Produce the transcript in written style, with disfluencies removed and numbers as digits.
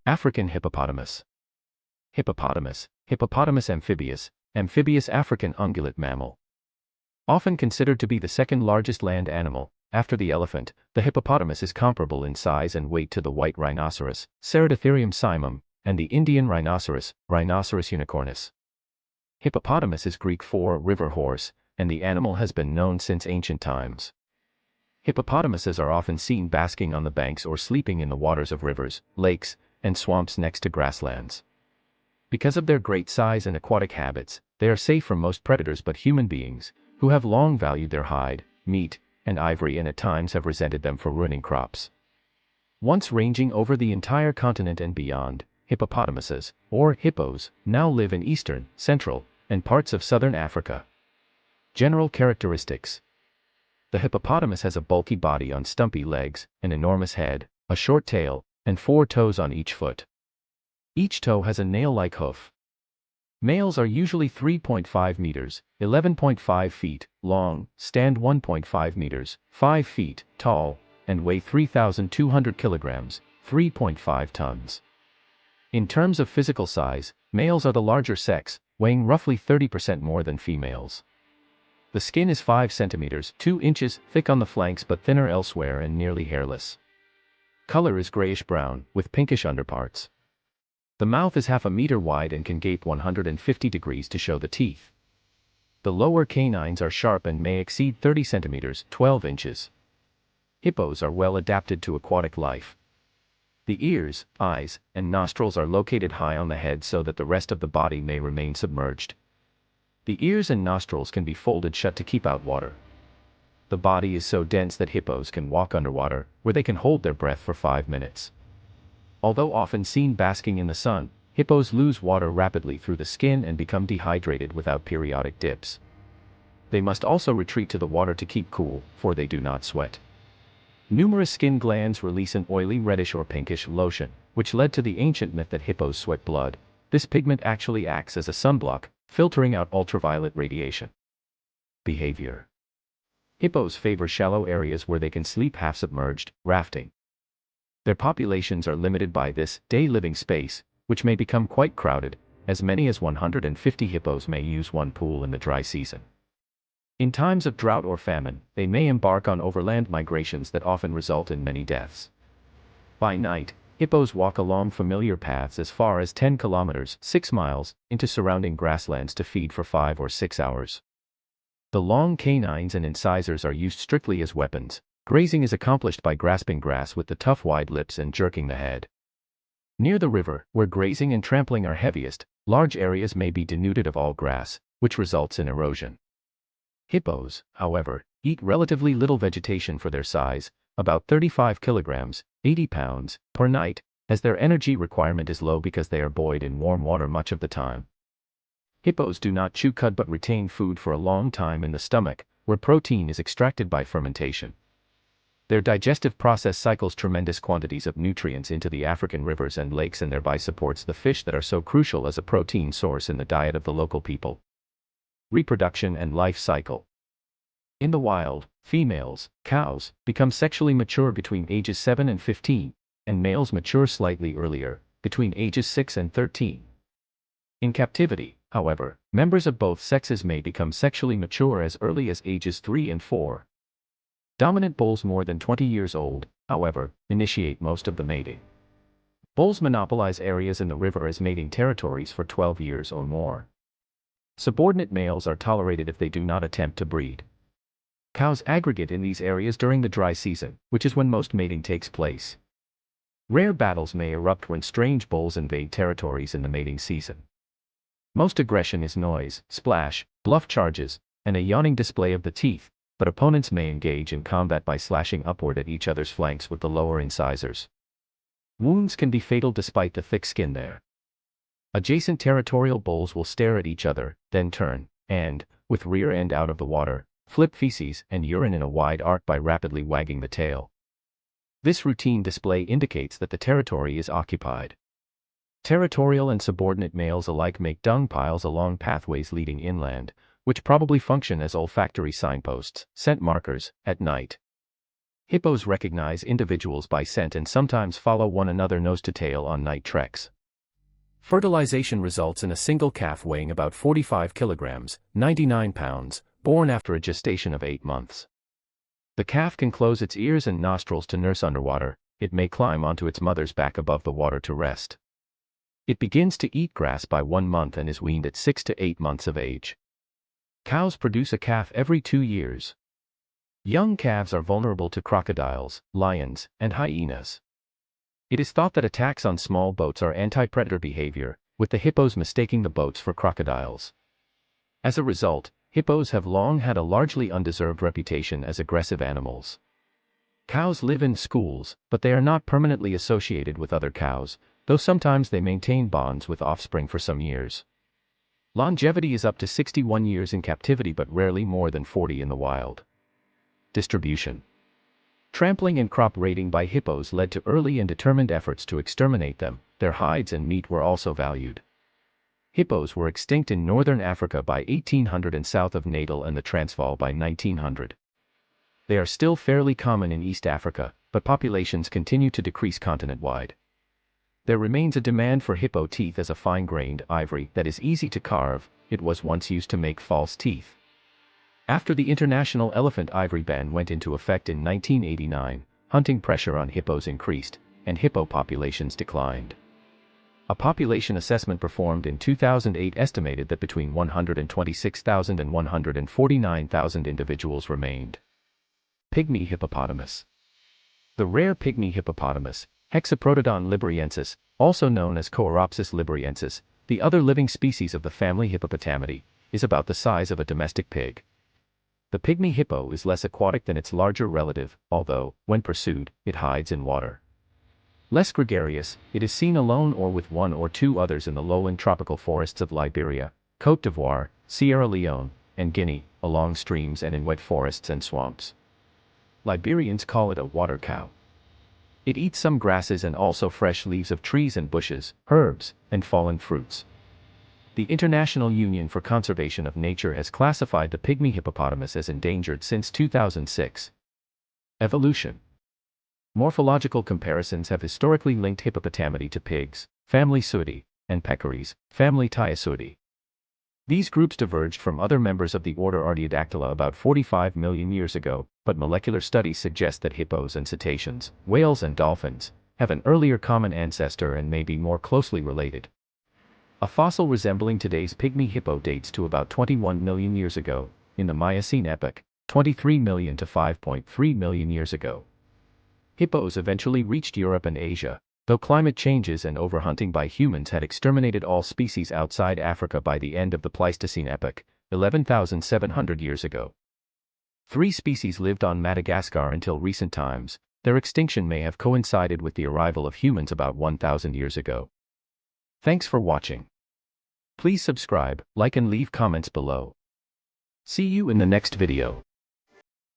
African hippopotamus. Hippopotamus, Hippopotamus amphibius, amphibious African ungulate mammal. Often considered to be the second largest land animal, after the elephant, the hippopotamus is comparable in size and weight to the white rhinoceros, Ceratotherium simum, and the Indian rhinoceros, Rhinoceros unicornis. Hippopotamus is Greek for river horse, and the animal has been known since ancient times. Hippopotamuses are often seen basking on the banks or sleeping in the waters of rivers, lakes, and swamps next to grasslands. Because of their great size and aquatic habits, they are safe from most predators but human beings, who have long valued their hide, meat, and ivory and at times have resented them for ruining crops. Once ranging over the entire continent and beyond, hippopotamuses, or hippos, now live in eastern, central, and parts of southern Africa. General characteristics. The hippopotamus has a bulky body on stumpy legs, an enormous head, a short tail, and 4 toes on each foot. Each toe has a nail-like hoof. Males are usually 3.5 meters, 11.5 feet, long, stand 1.5 meters, 5 feet, tall, and weigh 3,200 kilograms, 3.5 tons. In terms of physical size, males are the larger sex, weighing roughly 30% more than females. The skin is 5 centimeters, 2 inches, thick on the flanks but thinner elsewhere and nearly hairless. Color is grayish-brown, with pinkish underparts. The mouth is half a meter wide and can gape 150 degrees to show the teeth. The lower canines are sharp and may exceed 30 centimeters, 12 inches. Hippos are well adapted to aquatic life. The ears, eyes, and nostrils are located high on the head so that the rest of the body may remain submerged. The ears and nostrils can be folded shut to keep out water. The body is so dense that hippos can walk underwater, where they can hold their breath for 5 minutes. Although often seen basking in the sun, hippos lose water rapidly through the skin and become dehydrated without periodic dips. They must also retreat to the water to keep cool, for they do not sweat. Numerous skin glands release an oily reddish or pinkish lotion, which led to the ancient myth that hippos sweat blood. This pigment actually acts as a sunblock, filtering out ultraviolet radiation. Behavior. Hippos favor shallow areas where they can sleep half submerged, rafting. Their populations are limited by this day living space, which may become quite crowded, as many as 150 hippos may use one pool in the dry season. In times of drought or famine, they may embark on overland migrations that often result in many deaths. By night, hippos walk along familiar paths as far as 10 kilometers, 6 miles, into surrounding grasslands to feed for 5 or 6 hours. The long canines and incisors are used strictly as weapons. Grazing is accomplished by grasping grass with the tough wide lips and jerking the head. Near the river, where grazing and trampling are heaviest, large areas may be denuded of all grass, which results in erosion. Hippos, however, eat relatively little vegetation for their size, about 35 kilograms, 80 pounds, per night, as their energy requirement is low because they are buoyed in warm water much of the time. Hippos do not chew cud but retain food for a long time in the stomach, where protein is extracted by fermentation. Their digestive process cycles tremendous quantities of nutrients into the African rivers and lakes and thereby supports the fish that are so crucial as a protein source in the diet of the local people. Reproduction and life cycle. In the wild, females, cows, become sexually mature between ages 7 and 15, and males mature slightly earlier, between ages 6 and 13. In captivity, however, members of both sexes may become sexually mature as early as ages 3 and 4. Dominant bulls more than 20 years old, however, initiate most of the mating. Bulls monopolize areas in the river as mating territories for 12 years or more. Subordinate males are tolerated if they do not attempt to breed. Cows aggregate in these areas during the dry season, which is when most mating takes place. Rare battles may erupt when strange bulls invade territories in the mating season. Most aggression is noise, splash, bluff charges, and a yawning display of the teeth, but opponents may engage in combat by slashing upward at each other's flanks with the lower incisors. Wounds can be fatal despite the thick skin there. Adjacent territorial bulls will stare at each other, then turn, and, with rear end out of the water, flip feces and urine in a wide arc by rapidly wagging the tail. This routine display indicates that the territory is occupied. Territorial and subordinate males alike make dung piles along pathways leading inland, which probably function as olfactory signposts, scent markers, at night. Hippos recognize individuals by scent and sometimes follow one another nose to tail on night treks. Fertilization results in a single calf weighing about 45 kilograms, 99 pounds, born after a gestation of 8 months. The calf can close its ears and nostrils to nurse underwater. It may climb onto its mother's back above the water to rest. It begins to eat grass by 1 month and is weaned at 6 to 8 months of age. Cows produce a calf every 2 years. Young calves are vulnerable to crocodiles, lions, and hyenas. It is thought that attacks on small boats are anti-predator behavior, with the hippos mistaking the boats for crocodiles. As a result, hippos have long had a largely undeserved reputation as aggressive animals. Cows live in schools, but they are not permanently associated with other cows, though sometimes they maintain bonds with offspring for some years. Longevity is up to 61 years in captivity but rarely more than 40 in the wild. Distribution. Trampling and crop raiding by hippos led to early and determined efforts to exterminate them. Their hides and meat were also valued. Hippos were extinct in northern Africa by 1800 and south of Natal and the Transvaal by 1900. They are still fairly common in East Africa, but populations continue to decrease continent-wide. There remains a demand for hippo teeth as a fine-grained ivory that is easy to carve. It was once used to make false teeth. After the international elephant ivory ban went into effect in 1989, hunting pressure on hippos increased, and hippo populations declined. A population assessment performed in 2008 estimated that between 126,000 and 149,000 individuals remained. Pygmy hippopotamus. The rare pygmy hippopotamus, Hexaprotodon liberiensis, also known as Coeropsis liberiensis, the other living species of the family Hippopotamidae, is about the size of a domestic pig. The pygmy hippo is less aquatic than its larger relative, although, when pursued, it hides in water. Less gregarious, it is seen alone or with 1 or 2 others in the lowland tropical forests of Liberia, Côte d'Ivoire, Sierra Leone, and Guinea, along streams and in wet forests and swamps. Liberians call it a water cow. It eats some grasses and also fresh leaves of trees and bushes, herbs, and fallen fruits. The International Union for Conservation of Nature has classified the pygmy hippopotamus as endangered since 2006. Evolution. Morphological comparisons have historically linked Hippopotamidae to pigs, family Suidae, and peccaries, family Tiosuidae. These groups diverged from other members of the order Artiodactyla about 45 million years ago, but molecular studies suggest that hippos and cetaceans, whales and dolphins, have an earlier common ancestor and may be more closely related. A fossil resembling today's pygmy hippo dates to about 21 million years ago, in the Miocene epoch, 23 million to 5.3 million years ago. Hippos eventually reached Europe and Asia, though climate changes and overhunting by humans had exterminated all species outside Africa by the end of the Pleistocene epoch, 11,700 years ago. 3 species lived on Madagascar until recent times. Their extinction may have coincided with the arrival of humans about 1,000 years ago. Thanks for watching. Please subscribe, like and leave comments below. See you in the next video.